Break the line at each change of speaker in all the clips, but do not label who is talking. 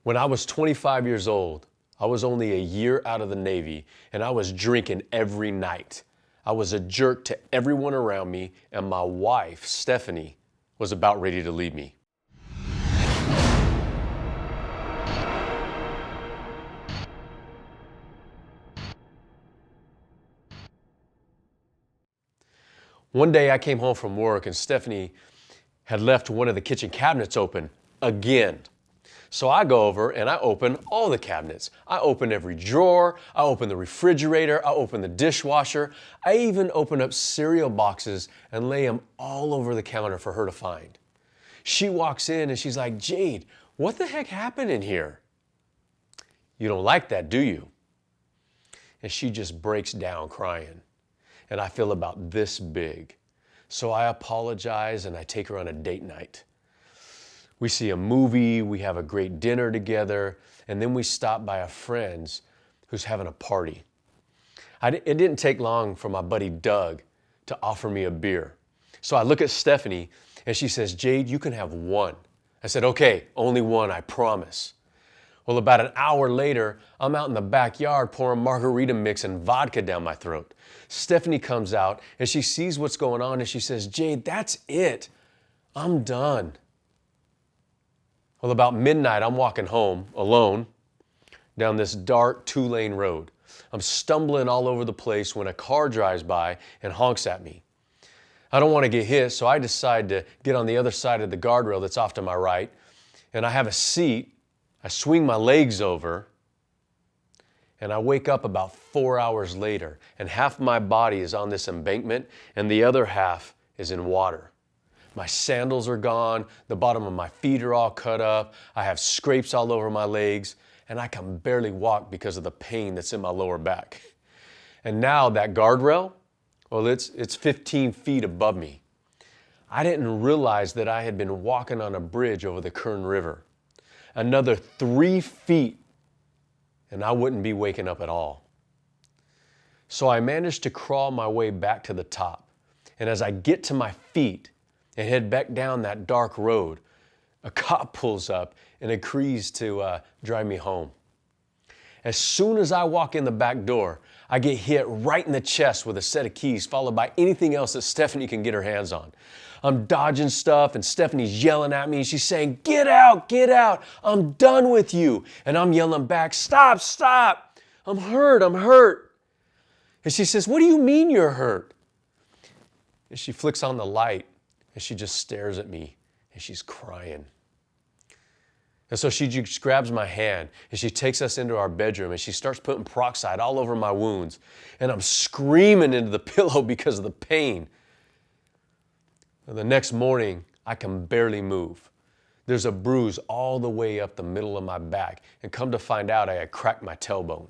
When I was 25 years old, I was only a year out of the Navy, and I was drinking every night. I was a jerk to everyone around me, and my wife, Stephanie, was about ready to leave me. One day I came home from work and Stephanie had left one of the kitchen cabinets open again. So I go over and I open all the cabinets. I open every drawer, I open the refrigerator, I open the dishwasher. I even open up cereal boxes and lay them all over the counter for her to find. She walks in and she's like, "Jade, what the heck happened in here? You don't like that, do you?" And she just breaks down crying. And I feel about this big. So I apologize and I take her on a date night. We see a movie, we have a great dinner together, and then we stop by a friend's who's having a party. It didn't take long for my buddy Doug to offer me a beer. So I look at Stephanie and she says, "Jade, you can have one." I said, "Okay, only one, I promise." Well, about an hour later, I'm out in the backyard pouring margarita mix and vodka down my throat. Stephanie comes out and she sees what's going on and she says, "Jade, that's it. I'm done." Well, about midnight, I'm walking home alone down this dark 2-lane road. I'm stumbling all over the place when a car drives by and honks at me. I don't want to get hit, so I decide to get on the other side of the guardrail that's off to my right, and I have a seat. I swing my legs over, and I wake up about 4 hours later, and half my body is on this embankment, and the other half is in water. My sandals are gone, the bottom of my feet are all cut up, I have scrapes all over my legs, and I can barely walk because of the pain that's in my lower back. And now that guardrail, well, it's 15 feet above me. I didn't realize that I had been walking on a bridge over the Kern River. Another 3 feet, and I wouldn't be waking up at all. So I managed to crawl my way back to the top. And as I get to my feet and head back down that dark road, a cop pulls up and agrees to drive me home. As soon as I walk in the back door, I get hit right in the chest with a set of keys, followed by anything else that Stephanie can get her hands on. I'm dodging stuff and Stephanie's yelling at me. She's saying, get out, I'm done with you." And I'm yelling back, stop, I'm hurt. And she says, "What do you mean you're hurt?" And she flicks on the light and she just stares at me and she's crying. And so she just grabs my hand and she takes us into our bedroom and she starts putting peroxide all over my wounds. And I'm screaming into the pillow because of the pain. And the next morning, I can barely move. There's a bruise all the way up the middle of my back. And come to find out, I had cracked my tailbone.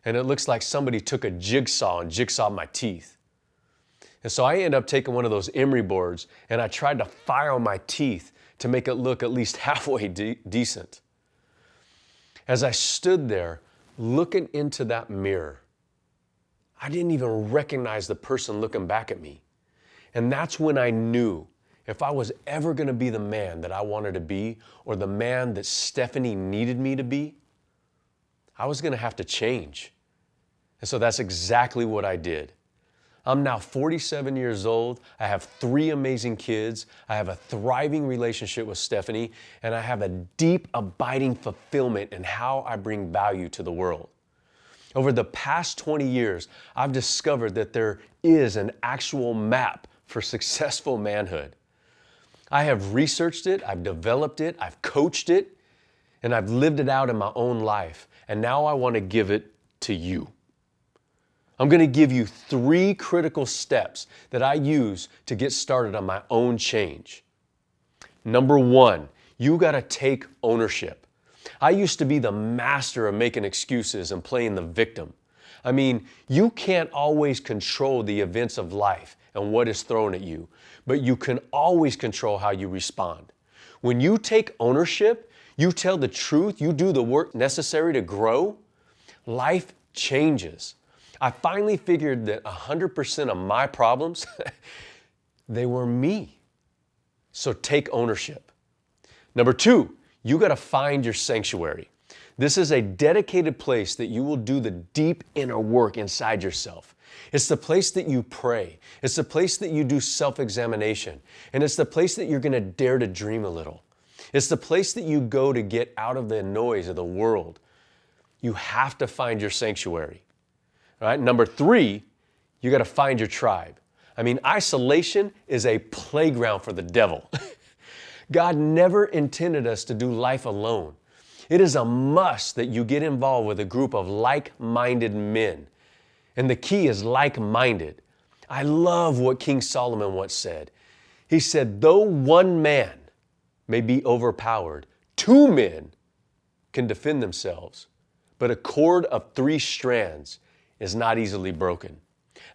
And it looks like somebody took a jigsaw and jigsawed my teeth. And so I ended up taking one of those emery boards and I tried to file my teeth to make it look at least halfway decent. As I stood there looking into that mirror, I didn't even recognize the person looking back at me. And that's when I knew if I was ever going to be the man that I wanted to be, or the man that Stephanie needed me to be, I was going to have to change. And so that's exactly what I did. I'm now 47 years old. I have 3 amazing kids. I have a thriving relationship with Stephanie, and I have a deep, abiding fulfillment in how I bring value to the world. Over the past 20 years, I've discovered that there is an actual map for successful manhood. I have researched it, I've developed it, I've coached it, and I've lived it out in my own life. And now I want to give it to you. I'm going to give you 3 critical steps that I use to get started on my own change. Number 1, you got to take ownership. I used to be the master of making excuses and playing the victim. I mean, you can't always control the events of life and what is thrown at you, but you can always control how you respond. When you take ownership, you tell the truth, you do the work necessary to grow, life changes. I finally figured that 100% of my problems, they were me. So take ownership. Number 2, you got to find your sanctuary. This is a dedicated place that you will do the deep inner work inside yourself. It's the place that you pray. It's the place that you do self-examination. And it's the place that you're going to dare to dream a little. It's the place that you go to get out of the noise of the world. You have to find your sanctuary. All right? Number 3, you got to find your tribe. I mean, isolation is a playground for the devil. God never intended us to do life alone. It is a must that you get involved with a group of like-minded men. And the key is like-minded. I love what King Solomon once said. He said, though one man may be overpowered, 2 men can defend themselves, but a cord of 3 strands is not easily broken.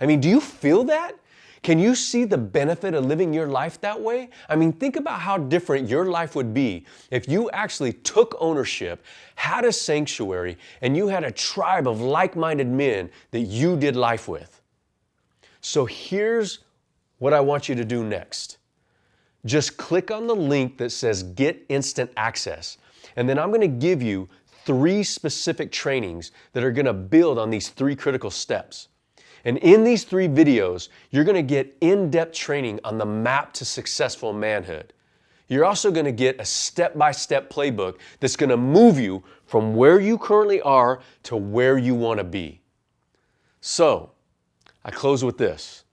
I mean, do you feel that? Can you see the benefit of living your life that way? I mean, think about how different your life would be if you actually took ownership, had a sanctuary, and you had a tribe of like-minded men that you did life with. So here's what I want you to do next. Just click on the link that says Get Instant Access, and then I'm going to give you 3 specific trainings that are going to build on these 3 critical steps. And in these 3 videos, you're going to get in-depth training on the map to successful manhood. You're also going to get a step-by-step playbook that's going to move you from where you currently are to where you want to be. So, I close with this.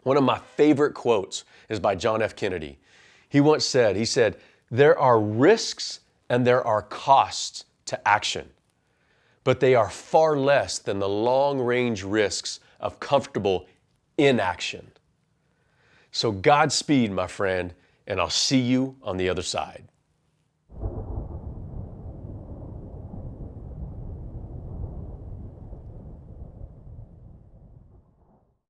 One of my favorite quotes is by John F. Kennedy. He once said, there are risks and there are costs to action, but they are far less than the long-range risks of comfortable inaction. So Godspeed, my friend, and I'll see you on the other side.